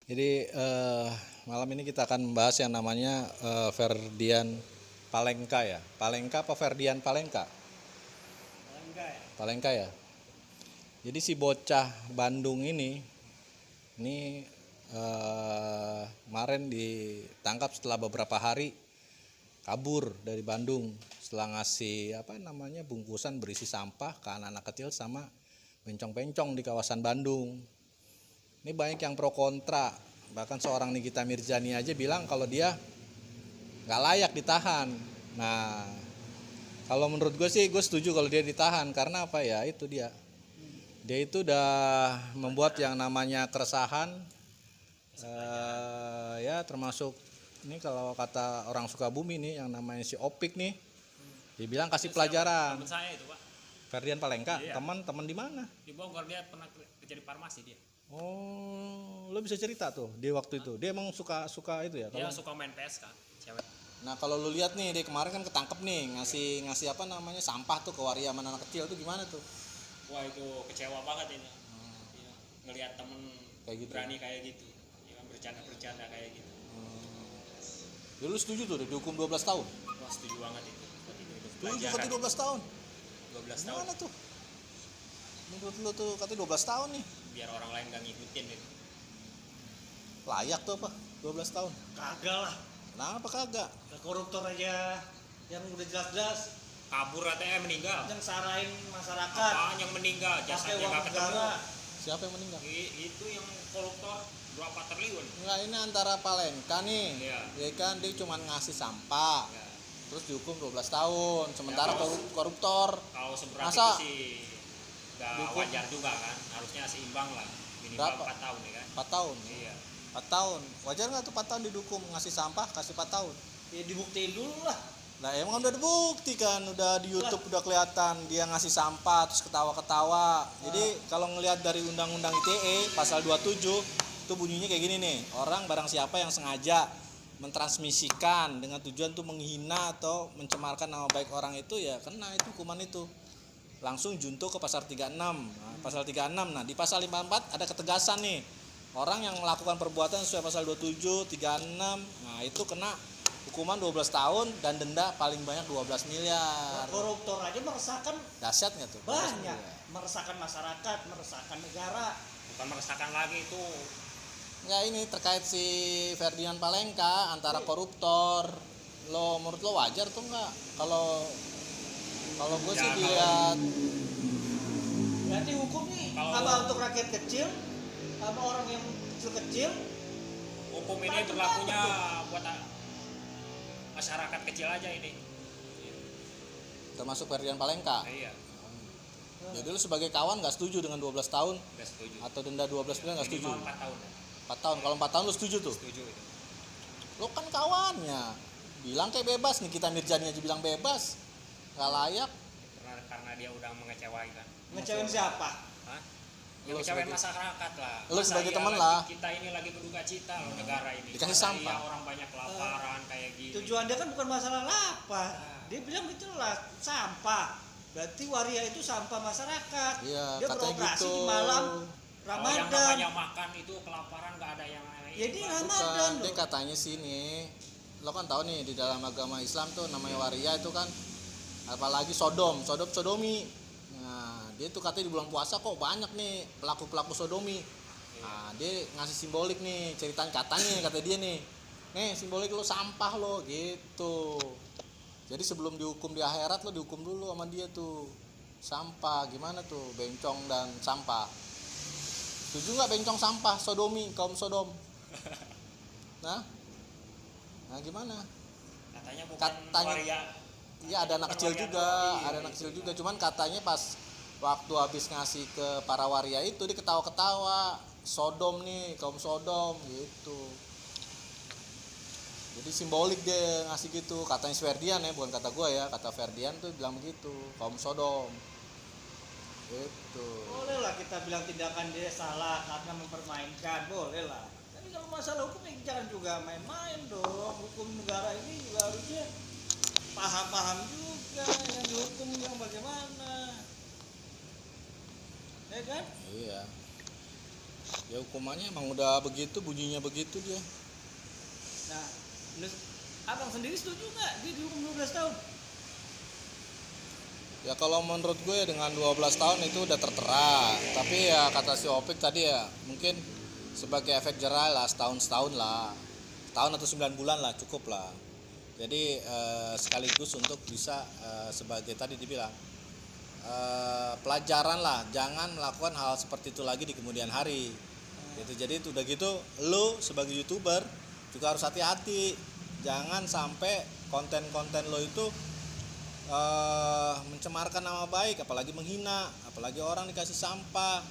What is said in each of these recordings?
Jadi malam ini kita akan membahas yang namanya Ferdian Palengka ya. Palengka apa Ferdian Palengka? Palengka ya. Jadi si bocah Bandung ini kemarin ditangkap setelah beberapa hari kabur dari Bandung setelah ngasih bungkusan berisi sampah ke anak-anak kecil sama bencong-bencong di kawasan Bandung. Ini banyak yang pro kontra, bahkan seorang Nikita Mirzani aja bilang kalau dia nggak layak ditahan. Nah, kalau menurut gue sih gue setuju kalau dia ditahan, karena apa ya, itu dia itu udah membuat yang namanya keresahan, ya termasuk ini kalau kata orang Sukabumi nih yang namanya si Opik nih, dibilang kasih pelajaran. Teman saya itu, Pak. Ferdian Palengka, Iya. teman di mana? Di Bogor, dia pernah kerja di farmasi dia. Oh, lo bisa cerita tuh di waktu itu. Dia emang suka itu ya? Dia suka main PS kan, cewek. Nah, kalau lu lihat nih, dia kemarin kan ketangkep nih ngasih sampah tuh ke waria anak kecil tuh, gimana tuh? Wah, itu kecewa banget ini. Ya, ngelihat temen Kayak gitu. berani kayak gitu. Ya, bercanda kayak gitu. Ya lu setuju tuh dihukum 12 tahun? Wah, setuju banget itu. Setuju katanya 12 tahun. 12 tahun. Gimana tuh? Menurut lu tuh katanya 12 tahun nih. Biar orang lain gak ngikutin itu. Layak tuh apa? 12 tahun. Kagak lah, Kenapa kagak? koruptor aja yang udah jelas-jelas Kabur katanya meninggal. yang sarahin masyarakat Apaan yang meninggal? pakai Jasadnya uang gak ketemu. negara. Siapa yang meninggal? Itu yang koruptor berapa triliun. Enggak, ini antara Palengka nih. Iya. Ya kan dia cuma ngasih sampah. Ya. Terus dihukum 12 tahun. Sementara Ya, koruptor Kalau seberat Masa itu sih gak dihukum wajar juga kan, harusnya seimbang lah, minimal berapa? 4 tahun ya kan. 4 tahun. Iya. 4 tahun. Wajar nggak tuh 4 tahun didukung ngasih sampah kasih 4 tahun? Ya dibuktiin dulu lah. Nah, emang udah dibukti kan, udah di YouTube udah kelihatan dia ngasih sampah terus ketawa-ketawa. Jadi kalau ngelihat dari Undang-Undang ITE pasal 27 itu bunyinya kayak gini nih. Orang barang siapa yang sengaja mentransmisikan dengan tujuan tuh menghina atau mencemarkan nama baik orang itu, ya kena itu hukuman itu. Langsung junto ke pasal 36. Nah, pasal 36. Nah, di pasal 54 ada ketegasan nih. Orang yang melakukan perbuatan sesuai pasal 27, 36, nah itu kena hukuman 12 tahun dan denda paling banyak 12 miliar. Koruptor aja meresahkan Dahsyat nggak tuh? 12 banyak, miliar. meresahkan masyarakat, meresahkan negara. Bukan meresahkan lagi itu. Nggak, ini terkait si Ferdian Palengka antara koruptor. Menurut lo wajar tuh nggak? Kalau gue sih Ya, lihat Berarti hukum nih Kalau- apa untuk rakyat kecil, sama orang yang kecil-kecil. Hukum ini Bantu berlakunya banget buat masyarakat kecil aja ini. termasuk Ferdian Palengka. Iya, Jadi lo sebagai kawan nggak setuju dengan 12 tahun udah setuju. atau denda 12 miliar, nggak setuju? Minimal 4 tahun. 4 tahun. Kalau 4 tahun lo setuju tuh? Setuju itu. Lo kan kawannya, bilang kayak bebas nih, kita Mirjani aja bilang bebas, nggak layak. Karena dia udah mengecewakan kan. Ngecewain siapa? Hah? Ya Lo ngecewain sebagai- masyarakat lah. lo Masa sebagai iya teman lagi- lah. Kita ini lagi berduka cita loh, negara ini. Dikasih Masa sampah. iya orang banyak kelaparan kayak gini. Tujuan dia kan bukan masalah lapar. Dia bilang jelas sampah. Berarti waria itu sampah masyarakat. Iya, Dia katanya beroperasi gitu. di malam Kalau yang Ramadan. namanya makan itu kelaparan nggak ada yang Jadi Pak. Ramadan Bukan, dia loh. katanya sini, lo kan tahu nih di dalam agama Islam tuh namanya waria itu kan, apalagi sodomi. Nah, dia tuh katanya di bulan puasa kok banyak nih pelaku sodomi. Nah, dia ngasih simbolik nih, ceritain katanya kata dia nih simbolik lo sampah lo gitu. Jadi sebelum dihukum di akhirat lo dihukum dulu sama dia tuh sampah. Gimana tuh bencong dan sampah? Setuju nggak bencong sampah sodomi, kaum sodom? Nah gimana? Katanya bukan Katanya- waria. Iya, ada anak kecil waria juga, doang, iya, ada anak iya. kecil juga. Cuman katanya pas waktu habis ngasih ke para waria itu dia ketawa-ketawa, sodom nih, kaum sodom gitu. Jadi simbolik dia ngasih gitu. Katanya Ferdian ya, bukan kata gua ya. Kata Ferdian tuh bilang begitu, kaum sodom. Gitu. Boleh lah kita bilang tindakan dia salah karena mempermainkan, boleh lah. Tapi kalau masalah hukum ya jangan juga main-main dong. Hukum negara ini juga harusnya paham-paham juga yang dihukum yang bagaimana. Ya kan? Iya. Ya hukumannya emang udah begitu, bunyinya begitu dia. Nah, abang sendiri setuju nggak dia dihukum 12 tahun? Ya kalau menurut gue dengan 12 tahun itu udah tertera. Tapi ya kata si Opik tadi ya mungkin sebagai efek jerah lah setahun lah. Tahun atau 9 bulan lah cukup lah. Jadi sekaligus untuk bisa sebagai tadi dibilang pelajaran lah, jangan melakukan hal seperti itu lagi di kemudian hari. Gitu. Jadi itu udah gitu lo sebagai YouTuber juga harus hati-hati. Jangan sampai konten-konten lo itu mencemarkan nama baik, apalagi menghina, apalagi orang dikasih sampah.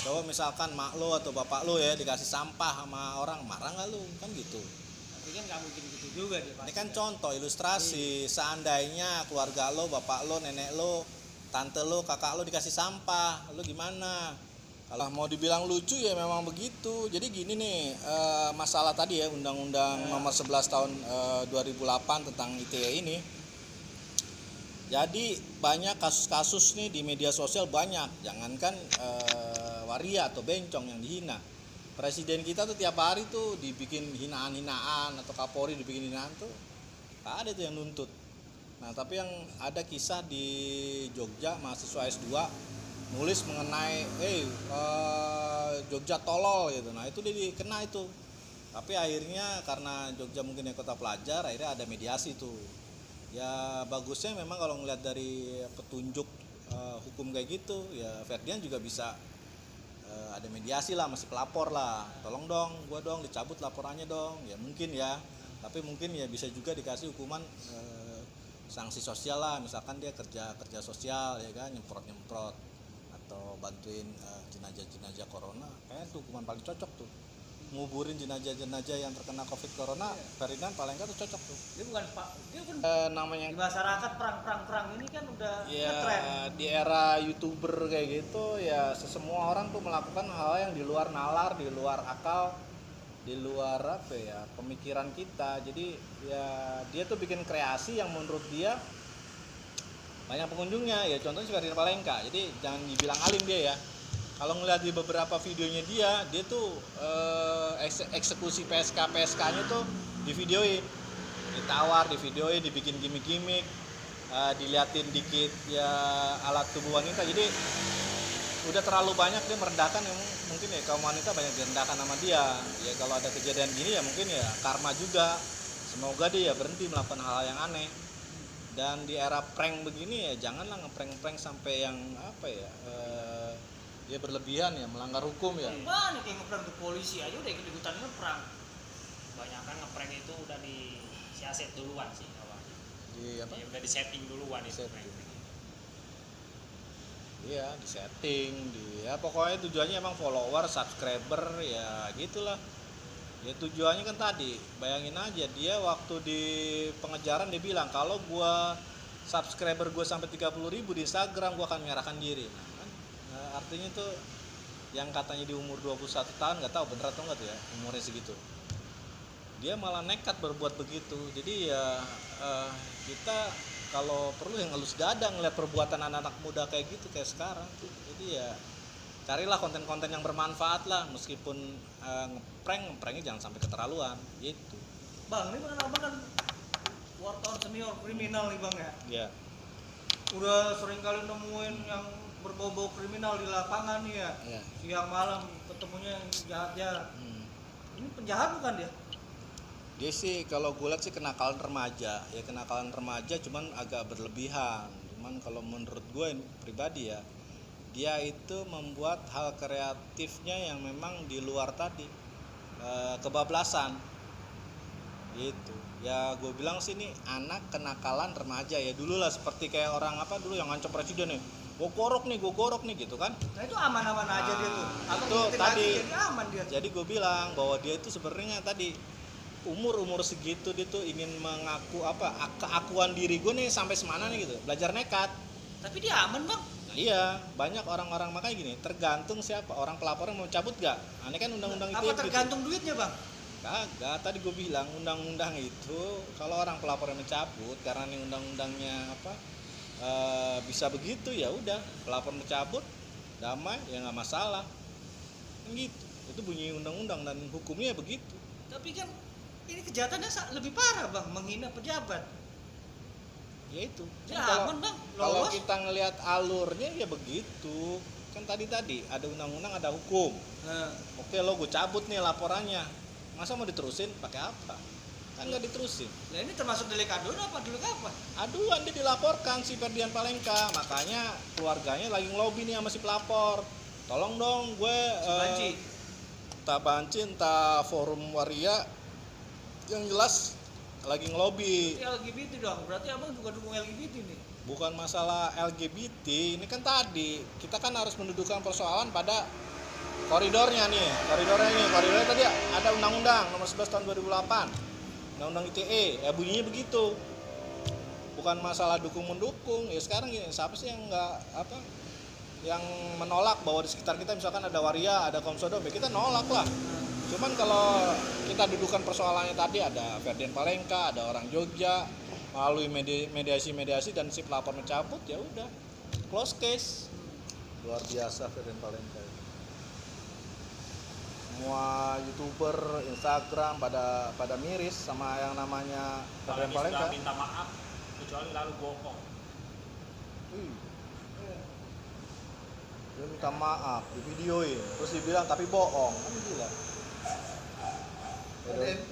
Bahwa misalkan mak lo atau bapak lo ya dikasih sampah sama orang, marah nggak lo? Kan gitu. Tapi kan nggak mungkin gitu juga dia. Ini kan contoh ilustrasi. Seandainya keluarga lo, bapak lo, nenek lo, tante lo, kakak lo dikasih sampah, lo gimana? Kalau mau dibilang lucu ya memang begitu. Jadi gini nih, masalah tadi ya Undang-Undang Nomor 11 Tahun 2008 tentang ITE ini. Jadi banyak kasus-kasus nih di media sosial banyak. Jangankan waria atau bencong yang dihina. Presiden kita tuh tiap hari tuh dibikin hinaan-hinaan atau Kapolri dibikin hinaan tuh. Gak ada tuh yang nuntut. Nah tapi yang ada kisah di Jogja mahasiswa S2 nulis mengenai Jogja tolol gitu. Nah itu dia dikena itu. Tapi akhirnya karena Jogja mungkin ya kota pelajar, akhirnya ada mediasi tuh. Ya bagusnya memang kalau ngeliat dari petunjuk hukum kayak gitu, ya Ferdian juga bisa ada mediasi lah, masih pelapor lah. Tolong dong, gua dong dicabut laporannya dong. Ya mungkin ya. Tapi mungkin ya bisa juga dikasih hukuman sanksi sosial lah, misalkan dia kerja sosial ya kan, nyemprot atau bantuin jenazah corona. Kayaknya tuh hukuman paling cocok tuh, nguburin jenazah yang terkena covid corona. Ferdinand paling nggak tuh cocok tuh. Dia bukan pak, dia kan Namanya di masyarakat perang ini kan udah ya ngetren. di era YouTuber kayak gitu ya, semua orang tuh melakukan hal yang di luar nalar, di luar akal, di luar apa ya pemikiran kita. Jadi ya dia tuh bikin kreasi yang menurut dia banyak pengunjungnya. Ya contohnya si Ferdinand Palengka. Jadi jangan dibilang alim dia ya. Kalau ngeliat di beberapa videonya dia tuh eksekusi PSK-nya tuh divideoin, ditawar, divideoin, dibikin gimmick-gimmick, diliatin dikit ya alat tubuh wanita. Jadi udah terlalu banyak dia merendahkan, mungkin ya kaum wanita banyak direndahkan sama dia. Ya kalau ada kejadian gini ya mungkin ya karma juga. Semoga dia ya berhenti melakukan hal yang aneh. Dan di era prank begini ya janganlah ngeprank-prank sampai yang apa ya dia berlebihan ya, melanggar hukum ya. Banyak yang ngeprank tuh, polisi aja udah ikut-ikutan ngeprank. Kebanyakan ngeprank itu udah disiasat duluan sih awalnya. Di Ya, udah disetting duluan itu. Iya, di setting, ya pokoknya tujuannya emang follower, subscriber ya gitulah. Ya tujuannya kan tadi, bayangin aja dia waktu di pengejaran dia bilang kalau gua subscriber gua sampai 30.000 di Instagram gua akan menyerahkan diri. Nah, kan artinya tuh yang katanya di umur 21 tahun nggak tahu bener atau enggak tuh ya umurnya segitu. Dia malah nekat berbuat begitu. Jadi ya kita kalau perlu yang ngelus dada ngeliat perbuatan anak-anak muda kayak gitu kayak sekarang tuh. Jadi ya carilah konten-konten yang bermanfaat lah, meskipun ngepranknya jangan sampai keterlaluan gitu. Bang, ini kan abang kan wartawan senior kriminal nih bang ya. Iya. Udah sering kali nemuin yang berbau-bau kriminal di lapangan nih ya. Iya. Siang malam ketemunya yang jahat-jahat. Ini penjahat bukan dia? Dia sih kalau gue lihat sih kenakalan remaja, ya kenakalan remaja cuman agak berlebihan. Cuman kalau menurut gue pribadi ya, dia itu membuat hal kreatifnya yang memang di luar tadi kebablasan gitu. Ya gue bilang sih ini anak kenakalan remaja ya, dulu lah seperti kayak orang apa dulu yang ngancam presiden nih, gue gorok nih gitu kan. Nah itu aman-aman aja dia tuh. Abang Itu ngingetin tadi lagi, jadi aman dia. jadi gue bilang bahwa dia itu sebenarnya tadi umur segitu dia tuh ingin mengaku apa keakuan diri gue nih sampai semana nih gitu, belajar nekat. Tapi dia aman bang. Nah, iya, banyak orang-orang makanya gini, tergantung siapa orang pelapornya mau cabut gak. Nah, ini kan undang-undang itu Apa tergantung duitnya bang? Kagak, tadi gue bilang undang-undang itu kalau orang pelapornya mencabut karena ini undang-undangnya apa bisa begitu ya udah pelapor mencabut damai ya nggak masalah kan gitu. Itu bunyi undang-undang dan hukumnya begitu. Tapi kan ini kejahatannya lebih parah bang, menghina pejabat. Ya itu. Ya Kan aman bang, kalau lolos. kita ngelihat alurnya ya begitu. Kan tadi ada undang-undang, ada hukum. Nah, Oke lo gue cabut nih laporannya. Masa mau diterusin pakai apa? Kan nggak diterusin. lah ini termasuk delik aduan apa delik apa? Aduan dia dilaporkan si Ferdian Palengka. Makanya keluarganya lagi ngelobi nih sama si pelapor. Tolong dong gue Banci. entah Banci entah Forum Waria, yang jelas lagi ngelobi. Ini LGBT dong, berarti abang juga dukung LGBT nih. Bukan masalah LGBT, ini kan tadi kita kan harus mendudukan persoalan pada koridornya nih. Koridornya tadi ada undang-undang nomor 11 tahun 2008. Undang-undang ITE, ya bunyinya begitu. Bukan masalah dukung-mendukung. Ya sekarang gini, siapa sih yang nggak apa yang menolak bahwa di sekitar kita misalkan ada Waria, ada Komsodom, ya kita nolak lah. Cuman kalau kita dudukan persoalannya tadi ada Ferdian Palengka, ada orang Jogja, melalui mediasi dan si pelapor mencabut, ya udah close case. Luar biasa Ferdian Palengka. Semua YouTuber, Instagram pada miris sama yang namanya Kalau Ferdian dia Palengka. sudah minta maaf, kecuali lalu bohong. Dia minta maaf, di videoin, terus dibilang tapi bohong, kan gila.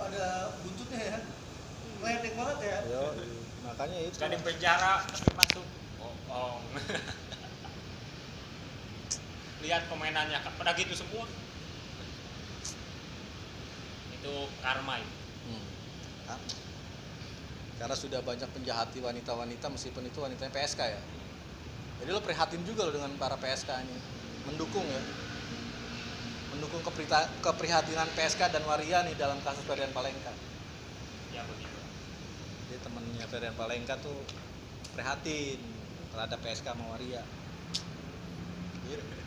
Ada buntutnya ya, ledek banget ya. Yo, makanya itu. Sudah di penjara tapi masuk bohong. Lihat komenannya pada gitu semua. Itu karma itu. Kan? Karena sudah banyak penjahati wanita-wanita meskipun itu wanitanya PSK ya. Jadi lo prihatin juga lo dengan para PSK ini. Mendukung ya. Mendukung keprihatinan PSK dan Waria nih dalam kasus Ferdian Palengka. Ya begitu. Jadi temennya Ferdian Palengka tuh prihatin terhadap PSK sama Waria. Gitu.